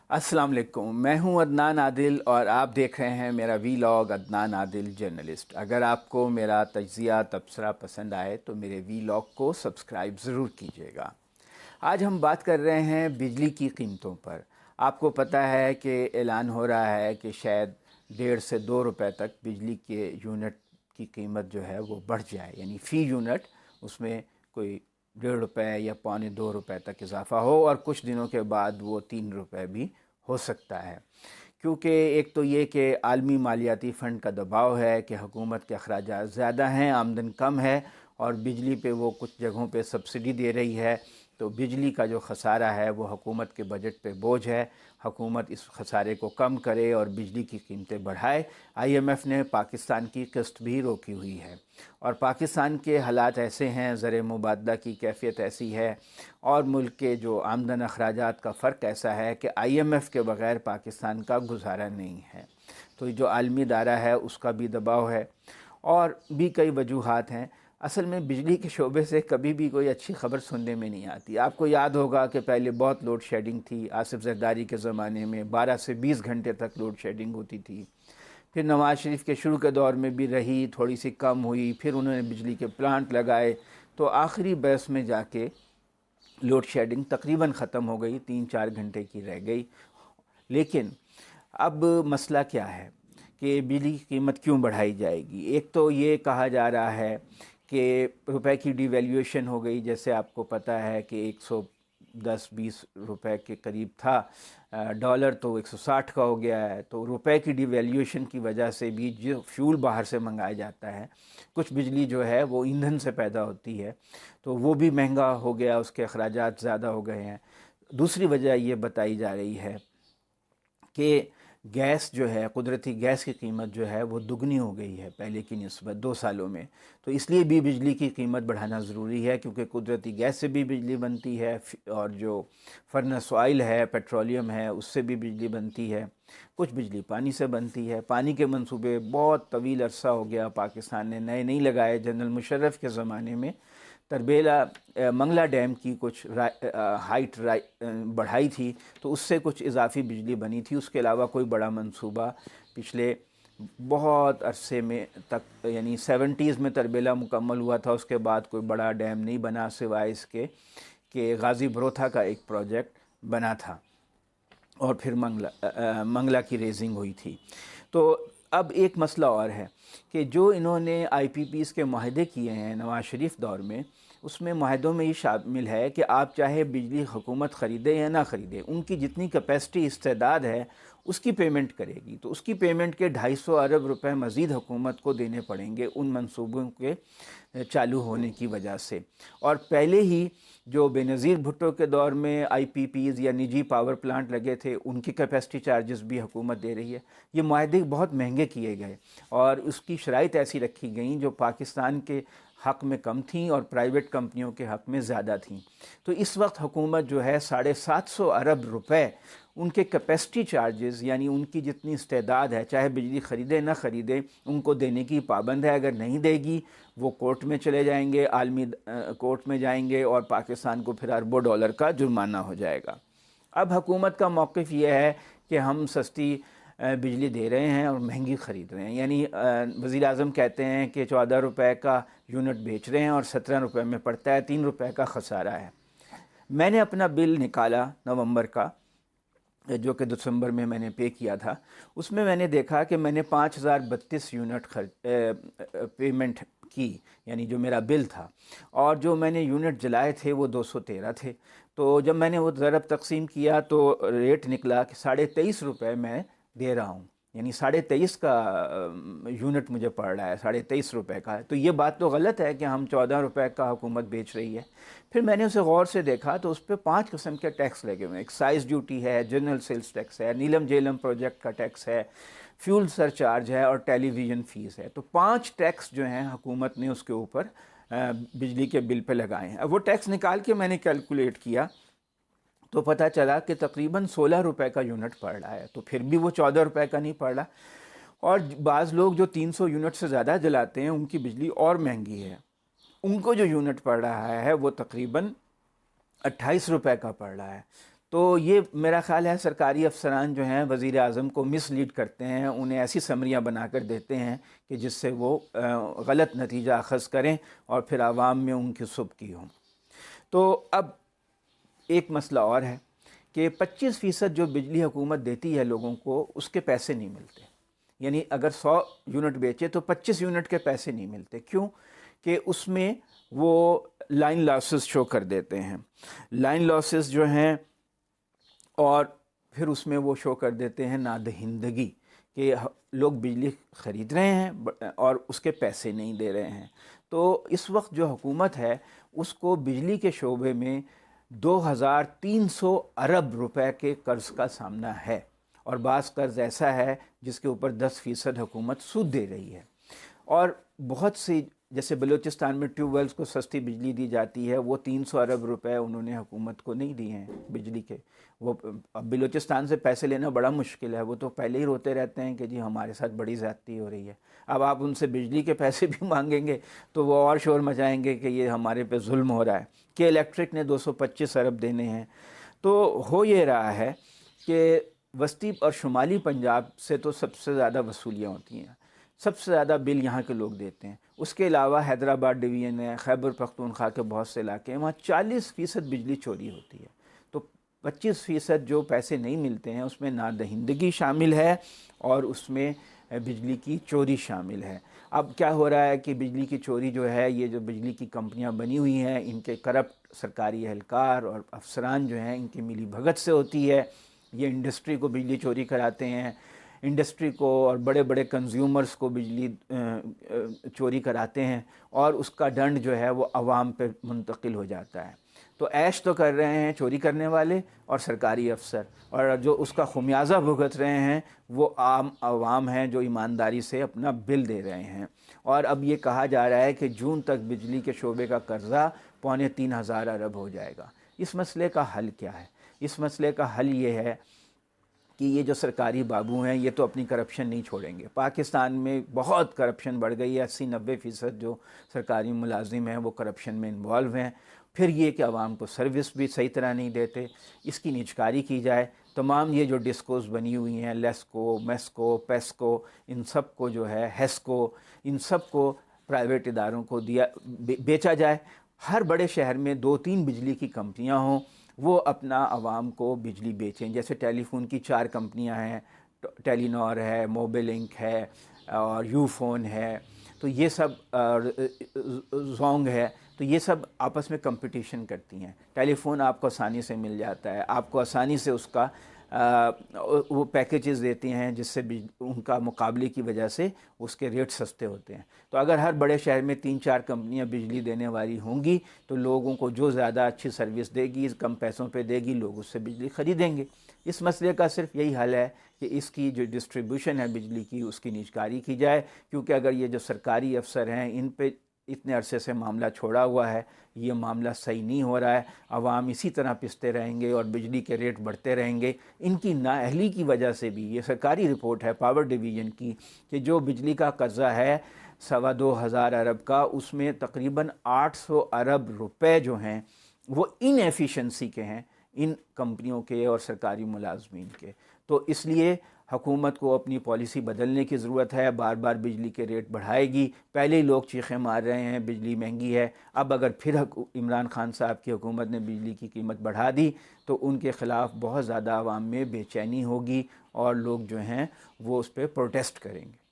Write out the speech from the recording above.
السلام علیکم، میں ہوں عدنان عادل اور آپ دیکھ رہے ہیں میرا وی لاگ عدنان عادل جرنلسٹ۔ اگر آپ کو میرا تجزیہ تبصرہ پسند آئے تو میرے وی لاگ کو سبسکرائب ضرور کیجیے گا۔ آج ہم بات کر رہے ہیں بجلی کی قیمتوں پر۔ آپ کو پتہ ہے کہ اعلان ہو رہا ہے کہ شاید 1.5 سے 2 روپے تک بجلی کے یونٹ کی قیمت جو ہے وہ بڑھ جائے، یعنی فی یونٹ اس میں کوئی 1.5 روپے یا 1.25 روپے تک اضافہ ہو، اور کچھ دنوں کے بعد وہ 3 روپے بھی ہو سکتا ہے۔ کیونکہ ایک تو یہ کہ عالمی مالیاتی فنڈ کا دباؤ ہے کہ حکومت کے اخراجات زیادہ ہیں، آمدن کم ہے، اور بجلی پہ وہ کچھ جگہوں پہ سبسڈی دے رہی ہے، تو بجلی کا جو خسارہ ہے وہ حکومت کے بجٹ پہ بوجھ ہے۔ حکومت اس خسارے کو کم کرے اور بجلی کی قیمتیں بڑھائے۔ IMF نے پاکستان کی قسط بھی روکی ہوئی ہے، اور پاکستان کے حالات ایسے ہیں، زر مبادلہ کی کیفیت ایسی ہے، اور ملک کے جو آمدن اخراجات کا فرق ایسا ہے کہ IMF کے بغیر پاکستان کا گزارا نہیں ہے۔ تو جو عالمی ادارہ ہے اس کا بھی دباؤ ہے، اور بھی کئی وجوہات ہیں۔ اصل میں بجلی کے شعبے سے کبھی بھی کوئی اچھی خبر سننے میں نہیں آتی۔ آپ کو یاد ہوگا کہ پہلے بہت لوڈ شیڈنگ تھی، آصف زرداری کے زمانے میں 12 سے 20 گھنٹے تک لوڈ شیڈنگ ہوتی تھی۔ پھر نواز شریف کے شروع کے دور میں بھی رہی، تھوڑی سی کم ہوئی، پھر انہوں نے بجلی کے پلانٹ لگائے، تو آخری برس میں جا کے لوڈ شیڈنگ تقریباً ختم ہو گئی، 3-4 گھنٹے کی رہ گئی۔ لیکن اب مسئلہ کیا ہے کہ بجلی کی قیمت کیوں بڑھائی جائے گی؟ ایک تو یہ کہا جا رہا ہے کہ روپے کی ڈی ویلیویشن ہو گئی، جیسے آپ کو پتہ ہے کہ 110-120 روپے کے قریب تھا ڈالر، تو 160 کا ہو گیا ہے۔ تو روپے کی ڈی ویلیویشن کی وجہ سے بھی جو فیول باہر سے منگایا جاتا ہے، کچھ بجلی جو ہے وہ ایندھن سے پیدا ہوتی ہے، تو وہ بھی مہنگا ہو گیا، اس کے اخراجات زیادہ ہو گئے ہیں۔ دوسری وجہ یہ بتائی جا رہی ہے کہ گیس جو ہے، قدرتی گیس کی قیمت جو ہے وہ دگنی ہو گئی ہے پہلے کی نسبت 2 سالوں میں، تو اس لیے بھی بجلی کی قیمت بڑھانا ضروری ہے، کیونکہ قدرتی گیس سے بھی بجلی بنتی ہے، اور جو فرنس آئل ہے، پیٹرولیم ہے، اس سے بھی بجلی بنتی ہے۔ کچھ بجلی پانی سے بنتی ہے۔ پانی کے منصوبے بہت طویل عرصہ ہو گیا پاکستان نے نئے نہیں لگائے۔ جنرل مشرف کے زمانے میں تربیلا منگلہ ڈیم کی کچھ ہائٹ بڑھائی تھی، تو اس سے کچھ اضافی بجلی بنی تھی۔ اس کے علاوہ کوئی بڑا منصوبہ پچھلے بہت عرصے میں تک، یعنی 70s میں تربیلا مکمل ہوا تھا، اس کے بعد کوئی بڑا ڈیم نہیں بنا، سوائے اس کے کہ غازی بروتھا کا ایک پروجیکٹ بنا تھا، اور پھر منگلہ کی ریزنگ ہوئی تھی۔ تو اب ایک مسئلہ اور ہے کہ جو انہوں نے IPPs کے معاہدے کیے ہیں نواز شریف دور میں، اس میں معاہدوں میں یہ شامل ہے کہ آپ چاہے بجلی حکومت خریدے یا نہ خریدے، ان کی جتنی کیپیسٹی استعداد ہے اس کی پیمنٹ کرے گی، تو اس کی پیمنٹ کے 250 ارب روپے مزید حکومت کو دینے پڑیں گے ان منصوبوں کے چالو ہونے کی وجہ سے۔ اور پہلے ہی جو بے نظیر بھٹو کے دور میں IPPs یا نجی پاور پلانٹ لگے تھے، ان کی کیپیسٹی چارجز بھی حکومت دے رہی ہے۔ یہ معاہدے بہت مہنگے کیے گئے، اور اس کی شرائط ایسی رکھی گئیں جو پاکستان کے حق میں کم تھیں اور پرائیویٹ کمپنیوں کے حق میں زیادہ تھیں۔ تو اس وقت حکومت جو ہے 750 ارب روپے ان کے کیپیسٹی چارجز، یعنی ان کی جتنی استعداد ہے، چاہے بجلی خریدے نہ خریدے، ان کو دینے کی پابند ہے۔ اگر نہیں دے گی وہ کورٹ میں چلے جائیں گے، عالمی کورٹ میں جائیں گے، اور پاکستان کو پھر اربوں ڈالر کا جرمانہ ہو جائے گا۔ اب حکومت کا موقف یہ ہے کہ ہم سستی بجلی دے رہے ہیں اور مہنگی خرید رہے ہیں، یعنی وزیر اعظم کہتے ہیں کہ 14 روپے کا یونٹ بیچ رہے ہیں اور 17 روپے میں پڑتا ہے، 3 روپے کا خسارہ ہے۔ میں نے اپنا بل نکالا نومبر کا، جو کہ دسمبر میں نے پے کیا تھا، اس میں نے دیکھا کہ میں نے 5032 یونٹ پیمنٹ کی، یعنی جو میرا بل تھا، اور جو میں نے یونٹ جلائے تھے وہ 213 تھے۔ تو جب میں نے وہ ضرب تقسیم کیا تو ریٹ نکلا کہ 23.5 روپے میں دے رہا ہوں، یعنی 23.5 کا یونٹ مجھے پڑ رہا ہے، 23.5 روپے کا ہے۔ تو یہ بات تو غلط ہے کہ ہم 14 روپے کا حکومت بیچ رہی ہے۔ پھر میں نے اسے غور سے دیکھا تو اس پہ 5 قسم کے ٹیکس لگے ہوئے ہیں۔ ایکسائز ڈیوٹی ہے، جنرل سیلز ٹیکس ہے، نیلم جیلم پروجیکٹ کا ٹیکس ہے، فیول سر چارج ہے، اور ٹیلی ویژن فیس ہے۔ تو 5 ٹیکس جو ہیں حکومت نے اس کے اوپر بجلی کے بل پہ لگائے ہیں۔ اب وہ ٹیکس نکال کے میں نے کیلکولیٹ کیا تو پتہ چلا کہ تقریباً 16 روپے کا یونٹ پڑ رہا ہے، تو پھر بھی وہ 14 روپے کا نہیں پڑ رہا۔ اور بعض لوگ جو 300 یونٹ سے زیادہ جلاتے ہیں ان کی بجلی اور مہنگی ہے، ان کو جو یونٹ پڑ رہا ہے وہ تقریباً 28 روپے کا پڑ رہا ہے۔ تو یہ میرا خیال ہے سرکاری افسران جو ہیں وزیر اعظم کو مس لیڈ کرتے ہیں، انہیں ایسی سمریاں بنا کر دیتے ہیں کہ جس سے وہ غلط نتیجہ اخذ کریں اور پھر عوام میں ان کی سبکی ہوں۔ تو اب ایک مسئلہ اور ہے کہ 25% جو بجلی حکومت دیتی ہے لوگوں کو، اس کے پیسے نہیں ملتے۔ یعنی اگر 100 یونٹ بیچے تو 25 یونٹ کے پیسے نہیں ملتے۔ کیوں؟ کہ اس میں وہ لائن لاسز شو کر دیتے ہیں، لائن لاسز جو ہیں، اور پھر اس میں وہ شو کر دیتے ہیں نادہندگی کہ لوگ بجلی خرید رہے ہیں اور اس کے پیسے نہیں دے رہے ہیں۔ تو اس وقت جو حکومت ہے اس کو بجلی کے شعبے میں 2300 ارب روپے کے قرض کا سامنا ہے، اور بعض قرض ایسا ہے جس کے اوپر 10% حکومت سود دے رہی ہے۔ اور بہت سی جیسے بلوچستان میں ٹیوب ویلز کو سستی بجلی دی جاتی ہے، وہ 300 ارب روپے انہوں نے حکومت کو نہیں دیے ہیں بجلی کے۔ وہ اب بلوچستان سے پیسے لینا بڑا مشکل ہے، وہ تو پہلے ہی روتے رہتے ہیں کہ جی ہمارے ساتھ بڑی زیادتی ہو رہی ہے۔ اب آپ ان سے بجلی کے پیسے بھی مانگیں گے تو وہ اور شور مچائیں گے کہ یہ ہمارے پہ ظلم ہو رہا ہے، کہ الیکٹرک نے 225 ارب دینے ہیں۔ تو ہو یہ رہا ہے کہ وسطی اور شمالی پنجاب سے تو سب سے زیادہ وصولیاں ہوتی ہیں، سب سے زیادہ بل یہاں کے لوگ دیتے ہیں۔ اس کے علاوہ حیدرآباد ڈویژن ہے، خیبر پختونخوا کے بہت سے علاقے ہیں، وہاں 40% بجلی چوری ہوتی ہے۔ تو 25% جو پیسے نہیں ملتے ہیں اس میں نادہندگی شامل ہے اور اس میں بجلی کی چوری شامل ہے۔ اب کیا ہو رہا ہے کہ بجلی کی چوری جو ہے، یہ جو بجلی کی کمپنیاں بنی ہوئی ہیں ان کے کرپٹ سرکاری اہلکار اور افسران جو ہیں ان کی ملی بھگت سے ہوتی ہے۔ یہ انڈسٹری کو بجلی چوری کراتے ہیں، انڈسٹری کو اور بڑے بڑے کنزیومرز کو بجلی چوری کراتے ہیں، اور اس کا ڈنڈ جو ہے وہ عوام پہ منتقل ہو جاتا ہے۔ تو عیش تو کر رہے ہیں چوری کرنے والے اور سرکاری افسر، اور جو اس کا خمیازہ بھگت رہے ہیں وہ عام عوام ہیں جو ایمانداری سے اپنا بل دے رہے ہیں۔ اور اب یہ کہا جا رہا ہے کہ جون تک بجلی کے شعبے کا قرضہ 2500 ارب ہو جائے گا۔ اس مسئلے کا حل کیا ہے؟ اس مسئلے کا حل یہ ہے کہ یہ جو سرکاری بابو ہیں یہ تو اپنی کرپشن نہیں چھوڑیں گے۔ پاکستان میں بہت کرپشن بڑھ گئی ہے، 80-90% جو سرکاری ملازم ہیں وہ کرپشن میں انوالو ہیں۔ پھر یہ کہ عوام کو سروس بھی صحیح طرح نہیں دیتے، اس کی نجکاری کی جائے۔ تمام یہ جو ڈسکوز بنی ہوئی ہیں، لیسکو، میسکو، پیسکو، ان سب کو جو ہے ہیسکو، ان سب کو پرائیویٹ اداروں کو بیچا جائے۔ ہر بڑے شہر میں 2-3 بجلی کی کمپنیاں ہوں، وہ اپنا عوام کو بجلی بیچیں۔ جیسے ٹیلی فون کی 4 کمپنیاں ہیں، ٹیلی نور ہے، موبیلنک ہے اور یو فون ہے، تو یہ سب زونگ ہے، تو یہ سب آپس میں کمپٹیشن کرتی ہیں۔ ٹیلی فون آپ کو آسانی سے مل جاتا ہے، آپ کو آسانی سے اس کا وہ پیکیجز دیتی ہیں جس سے ان کا مقابلے کی وجہ سے اس کے ریٹ سستے ہوتے ہیں۔ تو اگر ہر بڑے شہر میں 3-4 کمپنیاں بجلی دینے والی ہوں گی تو لوگوں کو جو زیادہ اچھی سروس دے گی، کم پیسوں پہ دے گی، لوگ اس سے بجلی خریدیں گے۔ اس مسئلے کا صرف یہی حل ہے کہ اس کی جو ڈسٹریبیوشن ہے بجلی کی اس کی نجکاری کی جائے، کیونکہ اگر یہ جو سرکاری افسر ہیں ان پہ اتنے عرصے سے معاملہ چھوڑا ہوا ہے، یہ معاملہ صحیح نہیں ہو رہا ہے، عوام اسی طرح پستے رہیں گے اور بجلی کے ریٹ بڑھتے رہیں گے۔ ان کی نااہلی کی وجہ سے بھی، یہ سرکاری رپورٹ ہے پاور ڈویژن کی، کہ جو بجلی کا قرضہ ہے 2500 ارب کا، اس میں تقریباً 800 ارب روپے جو ہیں وہ ان ایفیشنسی کے ہیں، ان کمپنیوں کے اور سرکاری ملازمین کے۔ تو اس لیے حکومت کو اپنی پالیسی بدلنے کی ضرورت ہے، بار بار بجلی کے ریٹ بڑھائے گی۔ پہلے ہی لوگ چیخیں مار رہے ہیں بجلی مہنگی ہے، اب اگر پھر عمران خان صاحب کی حکومت نے بجلی کی قیمت بڑھا دی تو ان کے خلاف بہت زیادہ عوام میں بے چینی ہوگی اور لوگ جو ہیں وہ اس پہ پروٹیسٹ کریں گے۔